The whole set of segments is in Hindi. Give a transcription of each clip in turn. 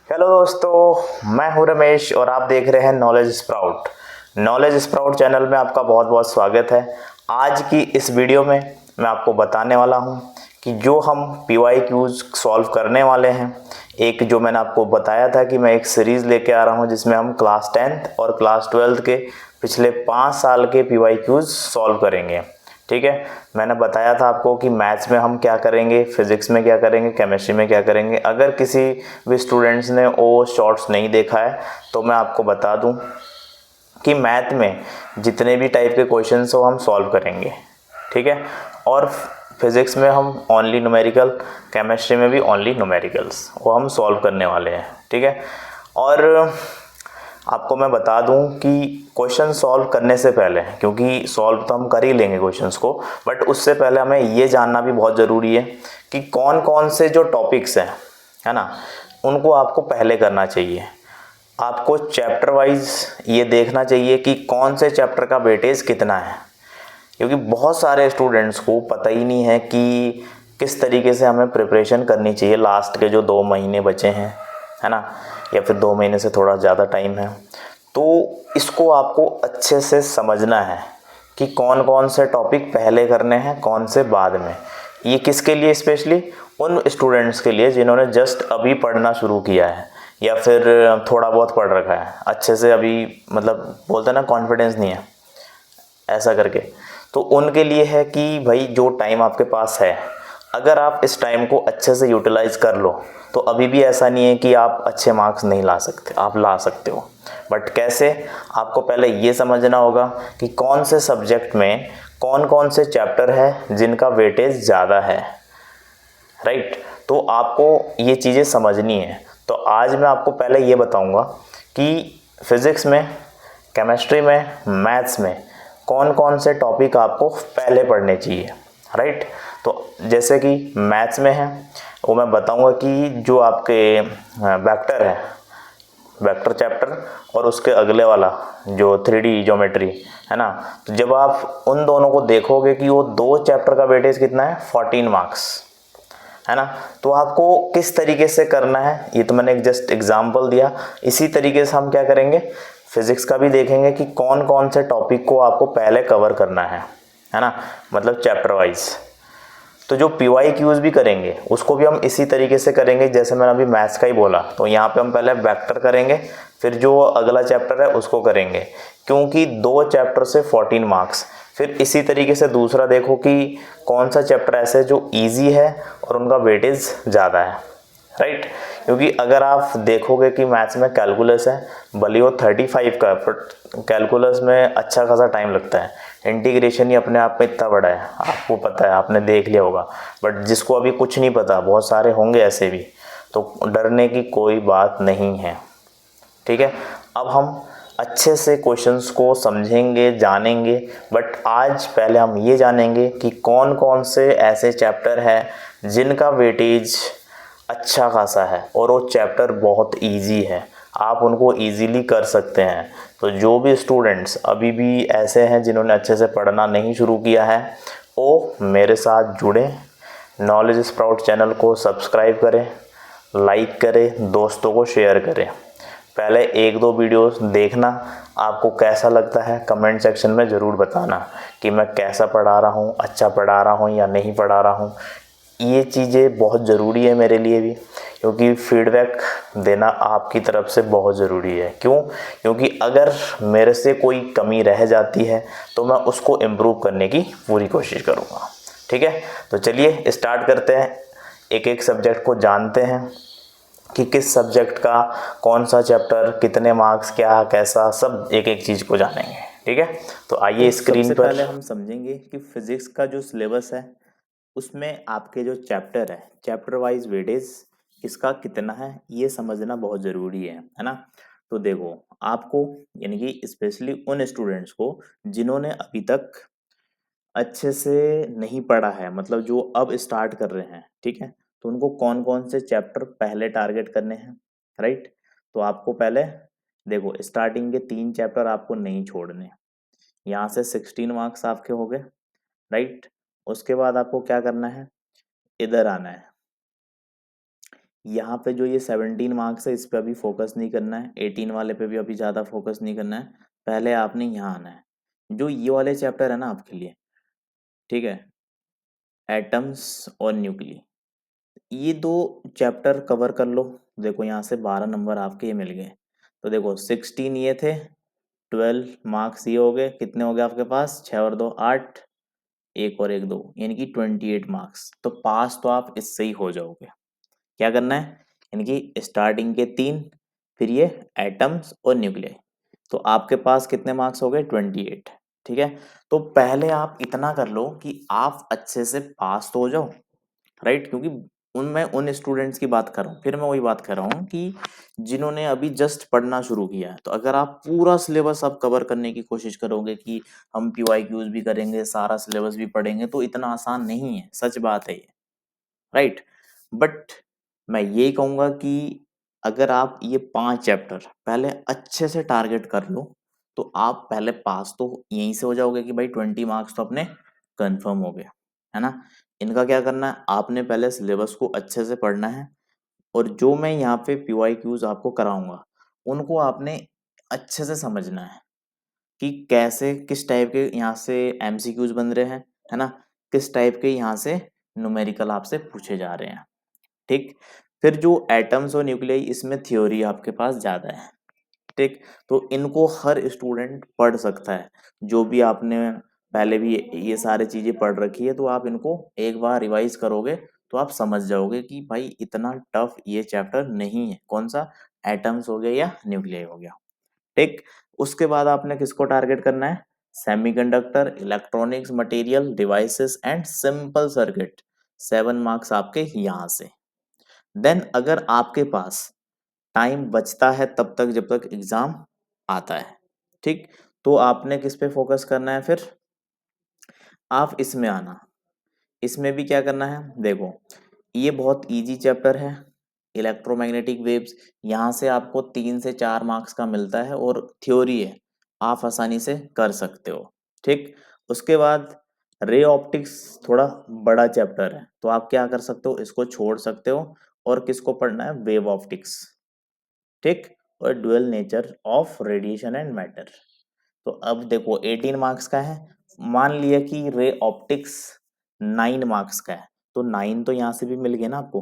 हेलो दोस्तों, मैं हूं रमेश और आप देख रहे हैं knowledge sprout. Knowledge sprout channel में आपका बहुत बहुत स्वागत है। आज की इस वीडियो में मैं आपको बताने वाला हूं कि जो हम PYQs सॉल्व करने वाले हैं, एक जो मैंने आपको बताया था कि मैं एक सीरीज़ लेके आ रहा हूं जिसमें हम क्लास 10th और क्लास 12th के पिछले 5 साल के PYQs सॉल्व करेंगे। ठीक है, मैंने बताया था आपको कि मैथ्स में हम क्या करेंगे, फिजिक्स में क्या करेंगे, केमिस्ट्री में क्या करेंगे। अगर किसी भी स्टूडेंट्स ने वो शॉर्ट्स नहीं देखा है तो मैं आपको बता दूं कि मैथ में जितने भी टाइप के क्वेश्चंस हो हम सॉल्व करेंगे। ठीक है, और फिज़िक्स में हम ओनली न्यूमेरिकल, केमिस्ट्री में भी ओनली न्यूमेरिकल्स वो हम सॉल्व करने वाले हैं। ठीक है, और आपको मैं बता दूं कि क्वेश्चन सॉल्व करने से पहले, क्योंकि सॉल्व तो हम कर ही लेंगे क्वेश्चंस को, बट उससे पहले हमें ये जानना भी बहुत ज़रूरी है कि कौन कौन से जो टॉपिक्स हैं, है ना, उनको आपको पहले करना चाहिए। आपको चैप्टर वाइज ये देखना चाहिए कि कौन से चैप्टर का वेटेज कितना है, क्योंकि बहुत सारे स्टूडेंट्स को पता ही नहीं है कि किस तरीके से हमें प्रिपरेशन करनी चाहिए। लास्ट के जो 2 महीने बचे हैं, है ना, या फिर 2 महीने से थोड़ा ज़्यादा टाइम है, तो इसको आपको अच्छे से समझना है कि कौन कौन से टॉपिक पहले करने हैं, कौन से बाद में। ये किसके लिए? स्पेशली उन स्टूडेंट्स के लिए जिन्होंने जस्ट अभी पढ़ना शुरू किया है या फिर थोड़ा बहुत पढ़ रखा है अच्छे से, अभी मतलब बोलते हैं ना कॉन्फिडेंस नहीं है ऐसा करके। तो उनके लिए है कि भाई जो टाइम आपके पास है, अगर आप इस टाइम को अच्छे से यूटिलाइज कर लो तो अभी भी ऐसा नहीं है कि आप अच्छे मार्क्स नहीं ला सकते, आप ला सकते हो। बट कैसे? आपको पहले ये समझना होगा कि कौन से सब्जेक्ट में कौन कौन से चैप्टर है जिनका वेटेज ज़्यादा है। राइट, तो आपको ये चीज़ें समझनी है। तो आज मैं आपको पहले ये बताऊंगा कि फिज़िक्स में, केमिस्ट्री में, मैथ्स में कौन कौन से टॉपिक आपको पहले पढ़ने चाहिए। राइट, तो जैसे कि मैथ्स में है वो मैं बताऊंगा कि जो आपके वेक्टर है, वेक्टर चैप्टर, और उसके अगले वाला जो 3D ज्योमेट्री है ना, तो जब आप उन दोनों को देखोगे कि वो 2 चैप्टर का वेटेज कितना है, 14 मार्क्स, है ना, तो आपको किस तरीके से करना है ये तो मैंने एक जस्ट एग्जांपल दिया। इसी तरीके से हम क्या करेंगे, फिजिक्स का भी देखेंगे कि कौन कौन से टॉपिक को आपको पहले कवर करना है ना, मतलब चैप्टर वाइज। तो जो PYQs भी करेंगे उसको भी हम इसी तरीके से करेंगे जैसे मैंने अभी मैथ्स का ही बोला। तो यहाँ पे हम पहले वेक्टर करेंगे, फिर जो अगला चैप्टर है उसको करेंगे, क्योंकि 2 चैप्टर से 14 मार्क्स। फिर इसी तरीके से दूसरा देखो कि कौन सा चैप्टर ऐसे जो इजी है और उनका वेटेज ज़्यादा है। राइट, क्योंकि अगर आप देखोगे कि मैथ्स में कैलकुलस है, भले वो 35 का है, बट कैलकुलस में अच्छा खासा टाइम लगता है। इंटीग्रेशन ही अपने आप में इतना बड़ा है, आपको पता है, आपने देख लिया होगा। बट जिसको अभी कुछ नहीं पता, बहुत सारे होंगे ऐसे भी, तो डरने की कोई बात नहीं है। ठीक है, अब हम अच्छे से क्वेश्चंस को समझेंगे, जानेंगे। बट आज पहले हम ये जानेंगे कि कौन कौन से ऐसे चैप्टर हैं जिनका वेटेज अच्छा खासा है और वो चैप्टर बहुत इजी है, आप उनको इजीली कर सकते हैं। तो जो भी स्टूडेंट्स अभी भी ऐसे हैं जिन्होंने अच्छे से पढ़ना नहीं शुरू किया है, वो मेरे साथ जुड़ें, नॉलेज स्प्राउट चैनल को सब्सक्राइब करें, लाइक करें, दोस्तों को शेयर करें। पहले 1-2 वीडियोस देखना, आपको कैसा लगता है कमेंट सेक्शन में ज़रूर बताना कि मैं कैसा पढ़ा रहा हूँ, अच्छा पढ़ा रहा हूँ या नहीं पढ़ा रहा हूँ। ये चीज़ें बहुत ज़रूरी है मेरे लिए भी, क्योंकि फीडबैक देना आपकी तरफ से बहुत ज़रूरी है। क्यों? क्योंकि अगर मेरे से कोई कमी रह जाती है तो मैं उसको इम्प्रूव करने की पूरी कोशिश करूँगा। ठीक है, तो चलिए स्टार्ट करते हैं, एक एक सब्जेक्ट को जानते हैं कि किस सब्जेक्ट का कौन सा चैप्टर, कितने मार्क्स, क्या कैसा, सब एक एक चीज़ को जानेंगे। ठीक है, तो आइए स्क्रीन पर। पहले हम समझेंगे कि फिजिक्स का जो सिलेबस है उसमें आपके जो चैप्टर है, चैप्टर वाइज वेटेज किसका कितना है, ये समझना बहुत ज़रूरी है ना। तो देखो, आपको यानी कि स्पेशली उन स्टूडेंट्स को जिन्होंने अभी तक अच्छे से नहीं पढ़ा है, मतलब जो अब स्टार्ट कर रहे हैं, ठीक है, तो उनको कौन कौन से चैप्टर पहले टारगेट करने हैं। राइट, तो आपको पहले देखो, स्टार्टिंग के 3 चैप्टर आपको नहीं छोड़ने। यहाँ से 16 मार्क्स आपके हो गए। राइट, उसके बाद आपको क्या करना है, इधर आना है, यहाँ पे जो ये 17 मार्क्स है इस पे अभी फोकस नहीं करना है, 18 वाले पे भी अभी ज़्यादा फोकस नहीं करना है। पहले आपने यहाँ आना है, जो ये वाले चैप्टर है ना आपके लिए, ठीक है, एटम्स और न्यूक्ली, ये दो चैप्टर कवर कर लो। देखो यहाँ से 12 नंबर आपके ये मिल गए। तो देखो 16 ये थे, 12 मार्क्स ये हो गए, कितने हो गए आपके पास, 6 और 2 8, एक और एक 2, यानी कि 28 मार्क्स। तो पास तो आप इससे ही हो जाओगे। क्या करना है, यानी कि स्टार्टिंग के 3, फिर ये एटम्स और न्यूक्लियाई, तो आपके पास कितने मार्क्स हो गए, 28। ठीक है, तो पहले आप इतना कर लो कि आप अच्छे से पास तो हो जाओ, राइट, क्योंकि मैं उन स्टूडेंट्स की बात कर रहा हूँ, फिर मैं वही बात कर रहा हूँ कि जिन्होंने अभी जस्ट पढ़ना शुरू किया है। तो अगर आप पूरा सिलेबस आप कवर करने की कोशिश करोगे कि हम PYQs भी करेंगे, सारा सिलेबस भी पढ़ेंगे, तो इतना आसान नहीं है, सच बात है ये, राइट। बट मैं यही कहूंगा कि अगर आप ये 5 चैप्टर पहले अच्छे से टारगेट कर लो, तो आप पहले पास तो यहीं से हो जाओगे कि भाई 20 मार्क्स तो अपने कंफर्म हो गए, है ना। इनका क्या करना है, आपने पहले सिलेबस को अच्छे से पढ़ना है, और जो मैं यहाँ पे PYQs आपको कराऊंगा उनको आपने अच्छे से समझना है कि कैसे, किस टाइप के यहाँ से MCQs बन रहे हैं, है ना, किस टाइप के यहाँ से न्यूमेरिकल आपसे पूछे जा रहे हैं। ठीक, फिर जो एटम्स और न्यूक्लियाई, इसमें थ्योरी आपके पास ज्यादा है। ठीक, तो इनको हर स्टूडेंट पढ़ सकता है, जो भी आपने पहले भी ये सारी चीजें पढ़ रखी है, तो आप इनको एक बार रिवाइज करोगे तो आप समझ जाओगे कि भाई इतना टफ ये चैप्टर नहीं है। कौन सा, एटम्स हो गया या न्यूक्लियाई हो गया। ठीक, उसके बाद आपने किसको टारगेट करना है, semiconductor, electronics, material, devices and simple circuit, 7 marks आपके यहाँ से। देन अगर आपके पास टाइम बचता है तब तक, जब तक एग्जाम आता है, ठीक, तो आपने किस पे फोकस करना है, फिर आप इसमें आना। इसमें भी क्या करना है, देखो ये बहुत इजी चैप्टर है, इलेक्ट्रोमैग्नेटिक वेव्स। यहाँ से आपको 3 से 4 मार्क्स का मिलता है और थ्योरी है, आप आसानी से कर सकते हो। ठीक, उसके बाद रे ऑप्टिक्स थोड़ा बड़ा चैप्टर है, तो आप क्या कर सकते हो, इसको छोड़ सकते हो, और किसको पढ़ना है, वेव ऑप्टिक्स। ठीक, और dual nature of radiation and matter. तो अब देखो 18 मार्क्स का है, मान लिया कि रे ऑप्टिक्स 9 मार्क्स का है, तो 9 तो यहाँ से भी मिल गए ना आपको,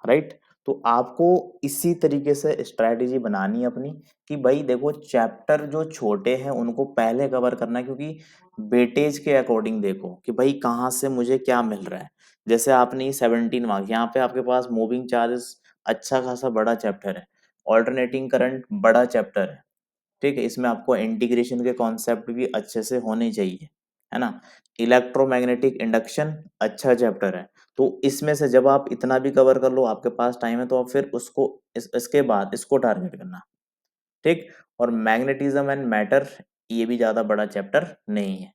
राइट। तो आपको इसी तरीके से स्ट्रैटेजी बनानी है अपनी, कि भाई देखो चैप्टर जो छोटे हैं उनको पहले कवर करना है, क्योंकि वेटेज के अकॉर्डिंग देखो कि भाई कहाँ से मुझे क्या मिल रहा है। जैसे आपने 17 मार्क्स, यहाँ पे आपके पास मूविंग चार्जेस अच्छा खासा बड़ा चैप्टर है, ऑल्टरनेटिंग करंट बड़ा चैप्टर है, ठीक है, इसमें आपको इंटीग्रेशन के कॉन्सेप्ट भी अच्छे से होने चाहिए, है ना। इलेक्ट्रोमैग्नेटिक इंडक्शन अच्छा चैप्टर है। तो इसमें से जब आप इतना भी कवर कर लो, आपके पास टाइम है, तो आप फिर उसको इसके बाद इसको टारगेट करना। ठीक, और मैग्नेटिज्म एंड मैटर, ये भी ज्यादा बड़ा चैप्टर नहीं है।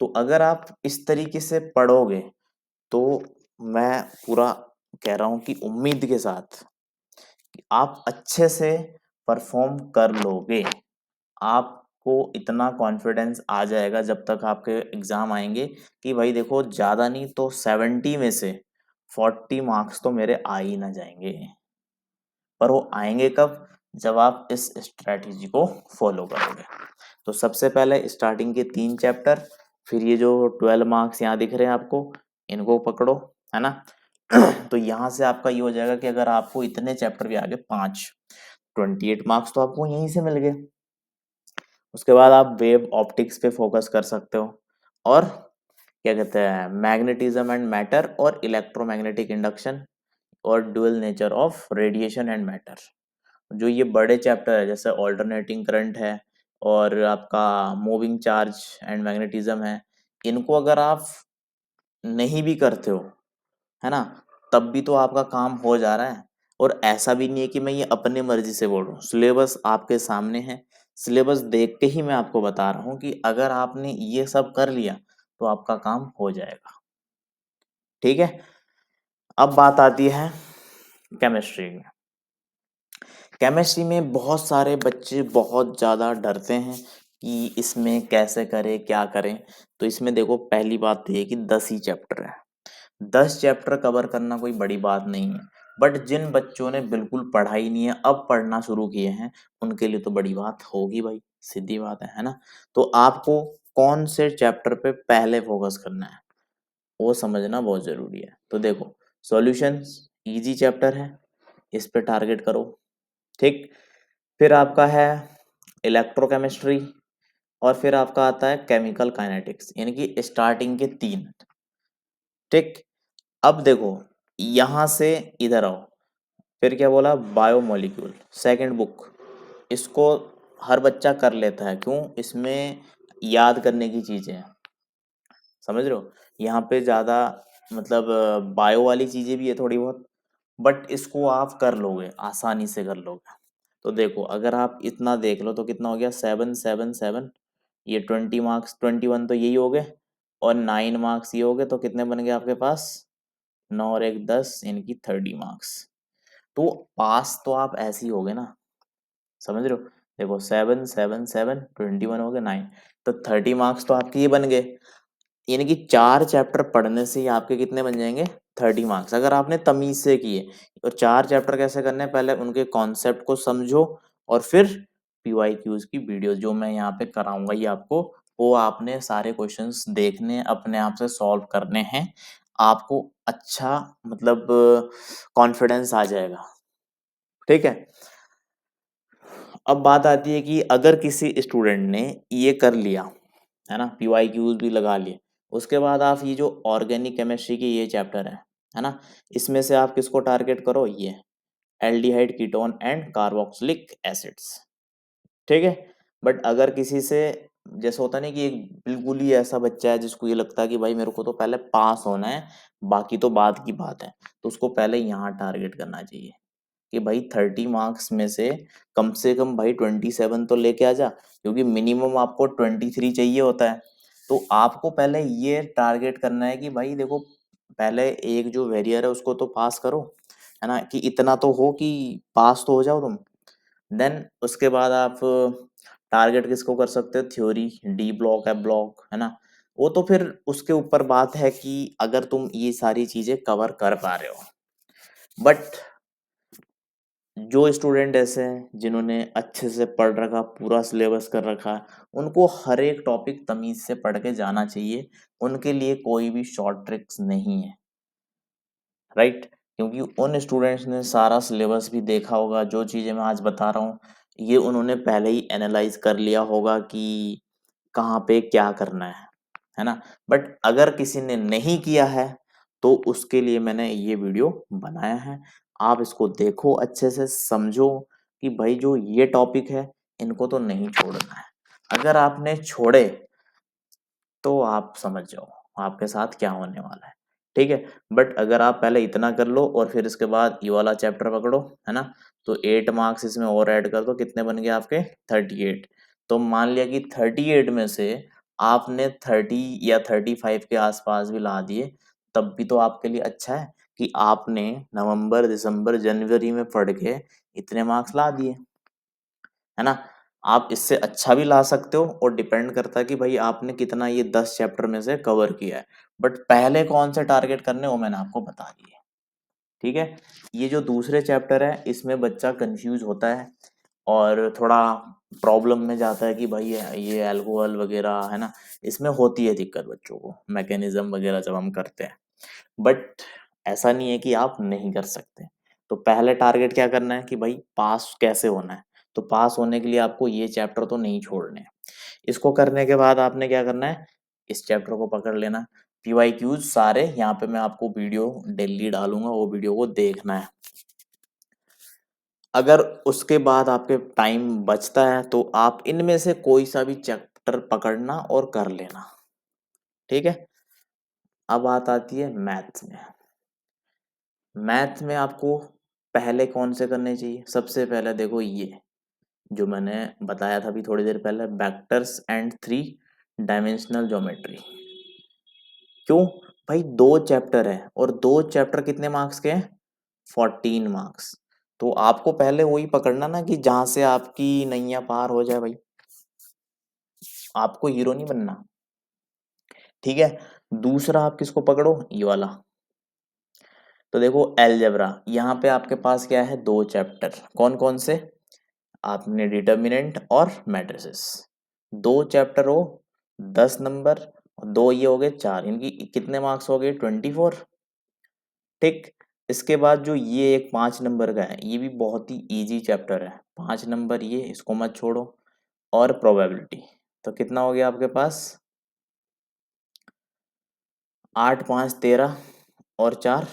तो अगर आप इस तरीके से पढ़ोगे, तो मैं पूरा कह रहा हूं कि उम्मीद के साथ कि आप अच्छे से परफॉर्म कर लोगे। आपको इतना कॉन्फिडेंस आ जाएगा जब तक आपके एग्जाम आएंगे कि भाई देखो ज्यादा नहीं तो 70 में से 40 मार्क्स तो मेरे आ ही ना जाएंगे। पर वो आएंगे कब, जब आप इस स्ट्रेटेजी को फॉलो करोगे। तो सबसे पहले स्टार्टिंग के 3 चैप्टर, फिर ये जो 12 मार्क्स यहाँ दिख रहे हैं आपको, इनको पकड़ो, है ना। तो यहाँ से आपका ये हो जाएगा कि अगर आपको इतने चैप्टर भी आगे 5, 28 मार्क्स तो आपको यहीं से मिल गए। उसके बाद आप वेव ऑप्टिक्स पे फोकस कर सकते हो, और क्या कहते हैं, मैग्नेटिज्म एंड मैटर और इलेक्ट्रोमैग्नेटिक इंडक्शन और dual nature of radiation and matter. जो ये बड़े चैप्टर है, जैसे ऑल्टरनेटिंग करंट है और आपका मूविंग चार्ज एंड मैग्नेटिज्म है, इनको अगर आप नहीं भी करते हो, है ना, तब भी तो आपका काम हो जा रहा है। और ऐसा भी नहीं है कि मैं ये अपनी मर्जी से बोल रहा हूँ, सिलेबस आपके सामने है। सिलेबस देख के ही मैं आपको बता रहा हूँ कि अगर आपने ये सब कर लिया तो आपका काम हो जाएगा। ठीक है, अब बात आती है केमिस्ट्री में। केमिस्ट्री में बहुत सारे बच्चे बहुत ज़्यादा डरते हैं कि इसमें कैसे करें, क्या करें। तो इसमें देखो पहली बात तो ये कि 10 ही चैप्टर है, 10 चैप्टर कवर करना कोई बड़ी बात नहीं है, बट जिन बच्चों ने बिल्कुल पढ़ा ही नहीं है, अब पढ़ना शुरू किए हैं, उनके लिए तो बड़ी बात होगी भाई, सीधी बात है ना। तो आपको कौन से चैप्टर पे पहले फोकस करना है वो समझना बहुत जरूरी है। तो देखो, सॉल्यूशंस इजी चैप्टर है, इस पे टारगेट करो। ठीक, फिर आपका है इलेक्ट्रोकेमिस्ट्री, और फिर आपका आता है केमिकल काइनेटिक्स, यानी कि स्टार्टिंग के 3। ठीक, अब देखो यहां से इधर आओ, फिर क्या बोला, बायोमोलिक्यूल सेकंड बुक, इसको हर बच्चा कर लेता है, क्यों, इसमें याद करने की चीजें हैं, समझ रहे हो। यहाँ पे ज्यादा मतलब बायो वाली चीजें भी है थोड़ी बहुत, बट इसको आप कर लोगे, आसानी से कर लोगे। तो देखो अगर आप इतना देख लो तो कितना हो गया, 7 7 7, ये 20 मार्क्स, 21 तो यही हो गए, और 9 मार्क्स ये हो गए, तो कितने बन गए आपके पास, 9 और 1 10, इनकी 30 मार्क्स। तो पास तो आप ऐसे ही हो गए ना, समझ रहे हो। देखो 7 7 7, 21 हो गए 9, तो 30 मार्क्स तो आपके ये बन गए, यानी कि 4 चैप्टर पढ़ने से ही आपके कितने बन जाएंगे, 30 मार्क्स, अगर आपने तमीज से किए। और 4 चैप्टर कैसे करने हैं, पहले उनके कॉन्सेप्ट को समझो, और फिर पीवाईक्यूज की वीडियो जो मैं यहाँ पे कराऊंगा ये आपको, वो आपने सारे क्वेश्चंस देखने, अपने आप से सॉल्व करने हैं, आपको अच्छा मतलब कॉन्फिडेंस आ जाएगा। ठीक है, अब बात आती है कि अगर किसी स्टूडेंट ने ये कर लिया है ना, पीवाईक्यूज भी लगा लिए, उसके बाद आप ये जो ऑर्गेनिक केमिस्ट्री की ये चैप्टर है ना, इसमें से आप किसको टारगेट करो, ये aldehyde ketone and carboxylic acids. ठीक है, बट अगर किसी से, जैसे होता नहीं कि एक बिल्कुल ही ऐसा बच्चा है जिसको ये लगता है कि भाई मेरे को तो पहले पास होना है, बाकी तो बाद की बात है, तो उसको पहले यहाँ टारगेट करना चाहिए कि भाई 30 मार्क्स में से कम भाई 27 तो लेके आ जा, क्योंकि मिनिमम आपको 23 चाहिए होता है। तो आपको पहले ये टारगेट करना है कि भाई देखो, पहले एक जो वेरियर है उसको तो पास करो, है ना, कि इतना तो हो कि पास तो हो जाओ तुम। देन उसके बाद आप टारगेट किसको कर सकते हो, थ्योरी, डी ब्लॉक है, ब्लॉक है ना, वो तो फिर उसके ऊपर बात है कि अगर तुम ये सारी चीजें कवर कर पा रहे हो। बट जो स्टूडेंट ऐसे हैं जिन्होंने अच्छे से पढ़ रखा, पूरा सिलेबस कर रखा है, उनको हर एक टॉपिक तमीज से पढ़ के जाना चाहिए, उनके लिए कोई भी शॉर्ट ट्रिक्स नहीं है, राइट। क्योंकि उन स्टूडेंट्स ने सारा सिलेबस भी देखा होगा, जो चीजें मैं आज बता रहा हूँ ये उन्होंने पहले ही एनालाइज कर लिया होगा कि कहाँ पे क्या करना है ना। बट अगर किसी ने नहीं किया है तो उसके लिए मैंने ये वीडियो बनाया है, आप इसको देखो, अच्छे से समझो कि भाई जो ये टॉपिक है इनको तो नहीं छोड़ना है। अगर आपने छोड़े तो आप समझ जाओ आपके साथ क्या होने वाला है। ठीक है, बट अगर आप पहले इतना कर लो और फिर इसके बाद ये वाला चैप्टर पकड़ो, है ना, तो 8 मार्क्स इसमें और ऐड कर दो, कितने बन गए आपके, 38। तो मान लिया कि 38 में से आपने 30 या 35 के आसपास भी ला दिए, तब भी तो आपके लिए अच्छा है कि आपने नवंबर दिसंबर जनवरी में पढ़ के इतने मार्क्स ला दिए, है ना। आप इससे अच्छा भी ला सकते हो, और डिपेंड करता है कि भाई आपने कितना ये 10 चैप्टर में से कवर किया है। बट पहले कौन से टारगेट करने वो मैंने आपको बता दिए। ठीक है, ये जो दूसरे चैप्टर है इसमें बच्चा कंफ्यूज होता है और थोड़ा प्रॉब्लम में जाता है कि भाई ये अल्कोहल वगैरह है ना, इसमें होती है दिक्कत बच्चों को, मैकेनिज्म वगैरह जब हम करते हैं। बट ऐसा नहीं है कि आप नहीं कर सकते। तो पहले टारगेट क्या करना है कि भाई पास कैसे होना है, तो पास होने के लिए आपको ये चैप्टर तो नहीं छोड़ने। इसको करने के बाद आपने क्या करना है, इस चैप्टर को पकड़ लेना, पीवाईक्यूज सारे यहाँ पे मैं आपको वीडियो डेली डालूंगा, वो वीडियो को देखना है। अगर उसके बाद आपके टाइम बचता है तो आप इनमें से कोई सा भी चैप्टर पकड़ना और कर लेना। ठीक है, अब बात आती है मैथ्स में। मैथ में आपको पहले कौन से करने चाहिए, सबसे पहले देखो ये जो मैंने बताया था अभी थोड़ी देर पहले, वेक्टर्स एंड 3 डायमेंशनल ज्योमेट्री। क्यों, भाई 2 चैप्टर है और 2 चैप्टर कितने मार्क्स के हैं, 14 मार्क्स। तो आपको पहले वही पकड़ना ना कि जहां से आपकी नैया पार हो जाए भाई, आपको हीरो नहीं बनना। ठीक है, दूसरा आप किसको पकड़ो, ये वाला तो देखो एलजेब्रा, यहाँ पे आपके पास क्या है, 2 चैप्टर, कौन कौन से, आपने डिटर्मिनेंट और मैट्रिसेस, 2 चैप्टर हो, 10 नंबर, और 2 ये हो गए 4, इनकी कितने मार्क्स हो गए, 24। ठीक। इसके बाद जो ये एक 5 नंबर का है, ये भी बहुत ही इजी चैप्टर है, 5 नंबर, ये इसको मत छोड़ो। और प्रोबेबिलिटी, तो कितना हो गया आपके पास, 8 5 13 और 4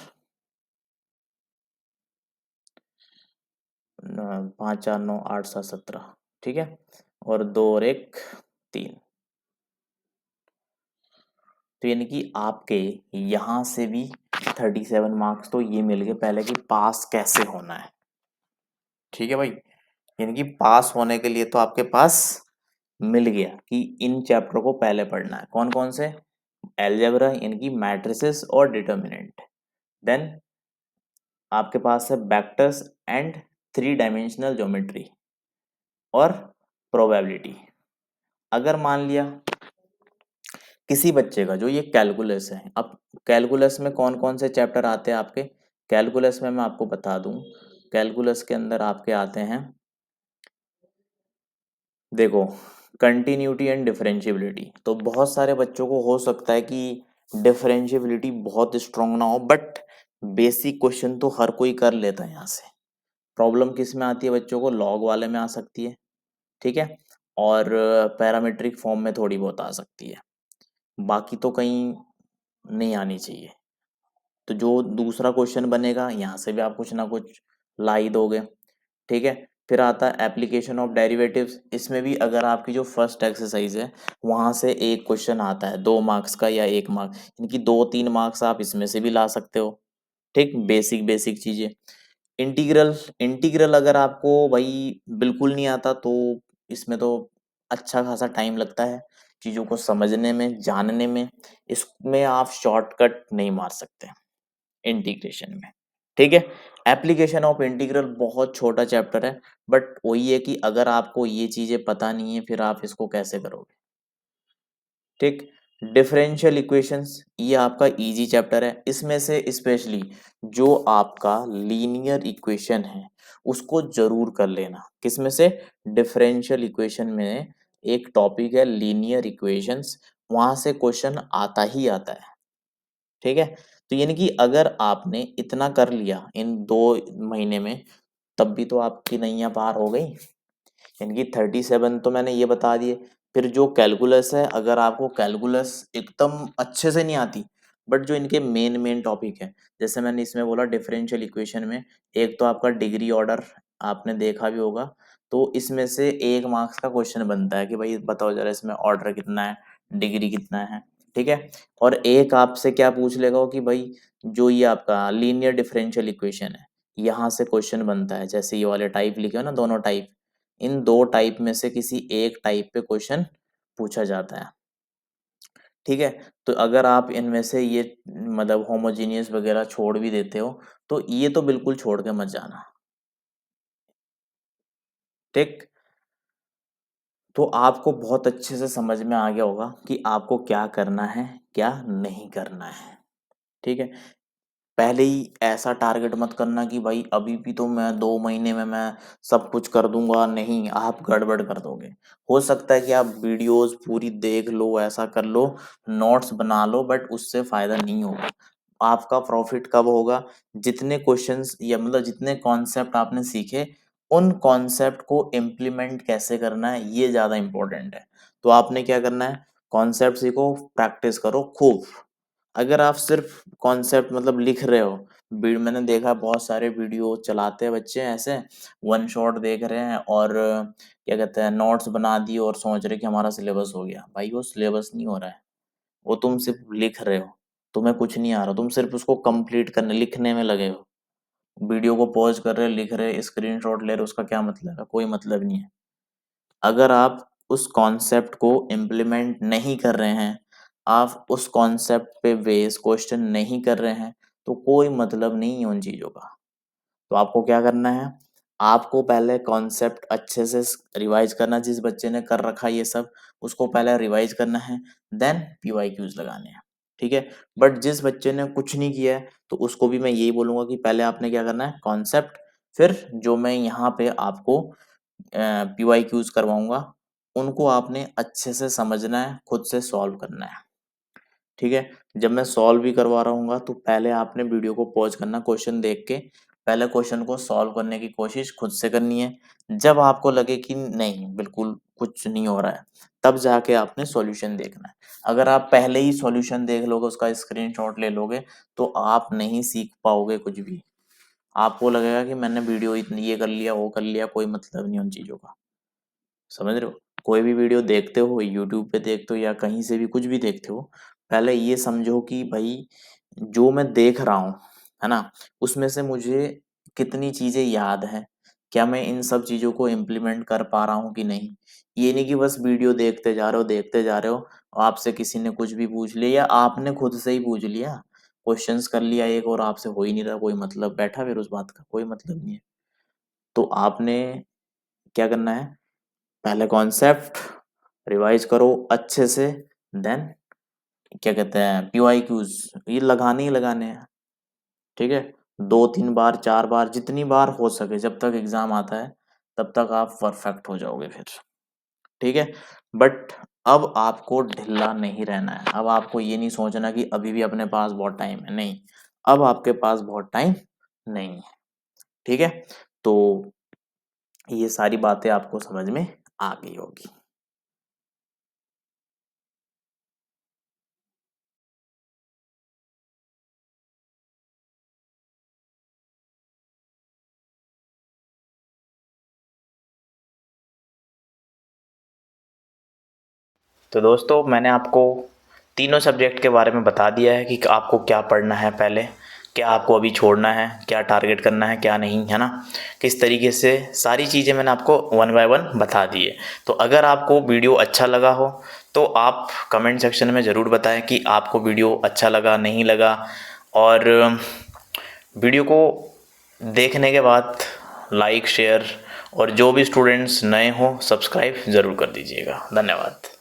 5 4 9 8 7 17, ठीक है, और 2 और 1 3। तो यानी कि आपके यहाँ से भी 37 मार्क्स तो ये मिल गए पहले कि पास कैसे होना है। ठीक है भाई, यानी कि पास होने के लिए तो आपके पास मिल गया कि इन चैप्टर को पहले पढ़ना है, कौन कौन से, एलजेब्रा यानी कि मैट्रिसेस और डिटर्मिनेंट, देन आपके पास है वेक्टर्स एंड 3 डायमेंशनल ज्योमेट्री और प्रोबेबिलिटी। अगर मान लिया किसी बच्चे का जो ये कैलकुलस है, अब कैलकुलस में कौन कौन से चैप्टर आते हैं आपके, कैलकुलस में मैं आपको बता दूं, कैलकुलस के अंदर आपके आते हैं, देखो, कंटिन्यूटी एंड डिफरेंशियबिलिटी। तो बहुत सारे बच्चों को हो सकता है कि डिफरेंशियबिलिटी बहुत स्ट्रांग ना हो, बट बेसिक क्वेश्चन तो हर कोई कर लेता है यहाँ से। प्रॉब्लम किस में आती है बच्चों को, लॉग वाले में आ सकती है, ठीक है, और पैरामीट्रिक फॉर्म में थोड़ी बहुत आ सकती है, बाकी तो कहीं नहीं आनी चाहिए। तो जो दूसरा क्वेश्चन बनेगा यहाँ से भी आप कुछ ना कुछ ला ही दोगे, ठीक है। फिर आता है एप्लीकेशन ऑफ डेरिवेटिव्स, इसमें भी अगर आपकी जो फर्स्ट एक्सरसाइज है वहां से एक क्वेश्चन आता है 2 मार्क्स का या 1 मार्क, इनकी 2 3 मार्क्स आप इसमें से भी ला सकते हो, ठीक, बेसिक बेसिक चीजें। इंटीग्रल, इंटीग्रल अगर आपको भाई बिल्कुल नहीं आता तो इसमें तो अच्छा खासा टाइम लगता है चीजों को समझने में, जानने में, इसमें आप शॉर्टकट नहीं मार सकते इंटीग्रेशन में, ठीक है। एप्लीकेशन ऑफ इंटीग्रल बहुत छोटा चैप्टर है, बट वही है कि अगर आपको ये चीजें पता नहीं है फिर आप इसको कैसे करोगे, ठीक। डिफरेंशियल इक्वेशंस, ये आपका इजी चैप्टर है, इसमें से स्पेशली जो आपका लीनियर इक्वेशन है उसको जरूर कर लेना, किसमें से, डिफरेंशियल इक्वेशन में एक टॉपिक है लीनियर इक्वेशंस, वहां से क्वेश्चन आता ही आता है, ठीक है। तो यानी कि अगर आपने इतना कर लिया इन 2 महीने में, तब भी तो आपकी नैया पार हो गई। इनकी 37 तो मैंने ये बता दिए। फिर जो कैलकुलस है, अगर आपको कैलकुलस एकदम अच्छे से नहीं आती, बट जो इनके मेन मेन टॉपिक है, जैसे मैंने इसमें बोला डिफरेंशियल इक्वेशन में, एक तो आपका डिग्री ऑर्डर आपने देखा भी होगा, तो इसमें से 1 मार्क्स का क्वेश्चन बनता है कि भाई बताओ जरा इसमें ऑर्डर कितना है, डिग्री कितना है, ठीक है। और एक आपसे क्या पूछ लेगा कि भाई जो ये आपका लीनियर डिफरेंशियल इक्वेशन है, यहाँ से क्वेश्चन बनता है, जैसे ये वाले टाइप लिखे हो ना, दोनों टाइप, इन 2 टाइप में से किसी एक टाइप पे क्वेश्चन पूछा जाता है, ठीक है। तो अगर आप इनमें से ये मतलब होमोजीनियस वगैरह छोड़ भी देते हो, तो ये तो बिल्कुल छोड़ के मत जाना, ठीक। तो आपको बहुत अच्छे से समझ में आ गया होगा कि आपको क्या करना है, क्या नहीं करना है, ठीक है। पहले ही ऐसा टारगेट मत करना कि भाई अभी भी तो मैं 2 महीने में मैं सब कुछ कर दूंगा, नहीं, आप गड़बड़ कर दोगे। हो सकता है कि आप वीडियोस पूरी देख लो, ऐसा कर लो, नोट्स बना लो, बट उससे फायदा नहीं होगा। आपका प्रॉफिट कब होगा, जितने क्वेश्चंस या मतलब जितने कॉन्सेप्ट आपने सीखे, उन कॉन्सेप्ट को इम्प्लीमेंट कैसे करना है ये ज्यादा इंपॉर्टेंट है। तो आपने क्या करना है, कॉन्सेप्ट सीखो, प्रैक्टिस करो खूब। अगर आप सिर्फ कॉन्सेप्ट मतलब लिख रहे हो, मैंने देखा बहुत सारे वीडियो चलाते हैं बच्चे ऐसे, वन शॉट देख रहे हैं और क्या कहते हैं नोट्स बना दिए और सोच रहे कि हमारा सिलेबस हो गया। भाई वो सिलेबस नहीं हो रहा है, वो तुम सिर्फ लिख रहे हो, तुम्हें कुछ नहीं आ रहा, तुम सिर्फ उसको कंप्लीट करने लिखने में लगे हो। वीडियो को पॉज कर रहे, लिख रहे, स्क्रीनशॉट ले रहे, उसका क्या मतलब है, कोई मतलब नहीं है। अगर आप उस कॉन्सेप्ट को इम्प्लीमेंट नहीं कर रहे हैं, आप उस कॉन्सेप्ट पे बेस क्वेश्चन नहीं कर रहे हैं, तो कोई मतलब नहीं है उन चीजों का। तो आपको क्या करना है, आपको पहले कॉन्सेप्ट अच्छे से रिवाइज करना, जिस बच्चे ने कर रखा ये सब उसको पहले रिवाइज करना है, देन पीवाईक्यूज लगाने हैं। ठीक है। बट जिस बच्चे ने कुछ नहीं किया है तो उसको भी मैं यही बोलूंगा कि पहले आपने क्या करना है, कॉन्सेप्ट, फिर जो मैं यहाँ पे आपको PYQs करवाऊंगा उनको आपने अच्छे से समझना है, खुद से सॉल्व करना है। ठीक है। जब मैं सॉल्व भी करवा रहा हूँ तो पहले आपने वीडियो को पॉज करना, क्वेश्चन देख के पहले क्वेश्चन को सॉल्व करने की कोशिश खुद से करनी है। जब आपको लगे कि नहीं बिल्कुल कुछ नहीं हो रहा है, तब जाके आपने सॉल्यूशन देखना है। अगर आप पहले ही सॉल्यूशन देख लोगे, उसका स्क्रीनशॉट ले लोगे, तो आप नहीं सीख पाओगे कुछ भी। आपको लगेगा कि मैंने वीडियो इतनी ये कर लिया, वो कर लिया, कोई मतलब नहीं उन चीजों का। समझ रहे हो? कोई भी वीडियो देखते हो, यूट्यूब पे देखते हो या कहीं से भी कुछ भी देखते हो, पहले ये समझो कि भाई जो मैं देख रहा हूँ, है ना, उसमें से मुझे कितनी चीजें याद हैं, क्या मैं इन सब चीजों को इम्प्लीमेंट कर पा रहा हूँ कि नहीं। ये नहीं कि बस वीडियो देखते जा रहे हो, देखते जा रहे हो, आपसे किसी ने कुछ भी पूछ लिया या आपने खुद से ही पूछ लिया, क्वेश्चंस कर लिया एक और आपसे हो ही नहीं रहा, कोई मतलब बैठा फिर उस बात का कोई मतलब नहीं है। तो आपने क्या करना है, पहले कॉन्सेप्ट रिवाइज करो अच्छे से, देन क्या कहते हैं PYQs, ये लगाने ही लगाने हैं। ठीक है। 2 3 बार 4 बार जितनी बार हो सके, जब तक एग्जाम आता है तब तक आप परफेक्ट हो जाओगे फिर। ठीक है। बट अब आपको ढिल्ला नहीं रहना है, अब आपको ये नहीं सोचना कि अभी भी अपने पास बहुत टाइम है, नहीं, अब आपके पास बहुत टाइम नहीं है। ठीक है। तो ये सारी बातें आपको समझ में आ गई होगी। तो दोस्तों मैंने आपको तीनों सब्जेक्ट के बारे में बता दिया है कि आपको क्या पढ़ना है पहले, क्या आपको अभी छोड़ना है, क्या टारगेट करना है, क्या नहीं, है ना। किस तरीके से सारी चीज़ें मैंने आपको 1 बाय 1 बता दी है। तो अगर आपको वीडियो अच्छा लगा हो तो आप कमेंट सेक्शन में ज़रूर बताएं कि आपको वीडियो अच्छा लगा, नहीं लगा। और वीडियो को देखने के बाद लाइक, शेयर और जो भी स्टूडेंट्स नए हों सब्सक्राइब ज़रूर कर दीजिएगा। धन्यवाद।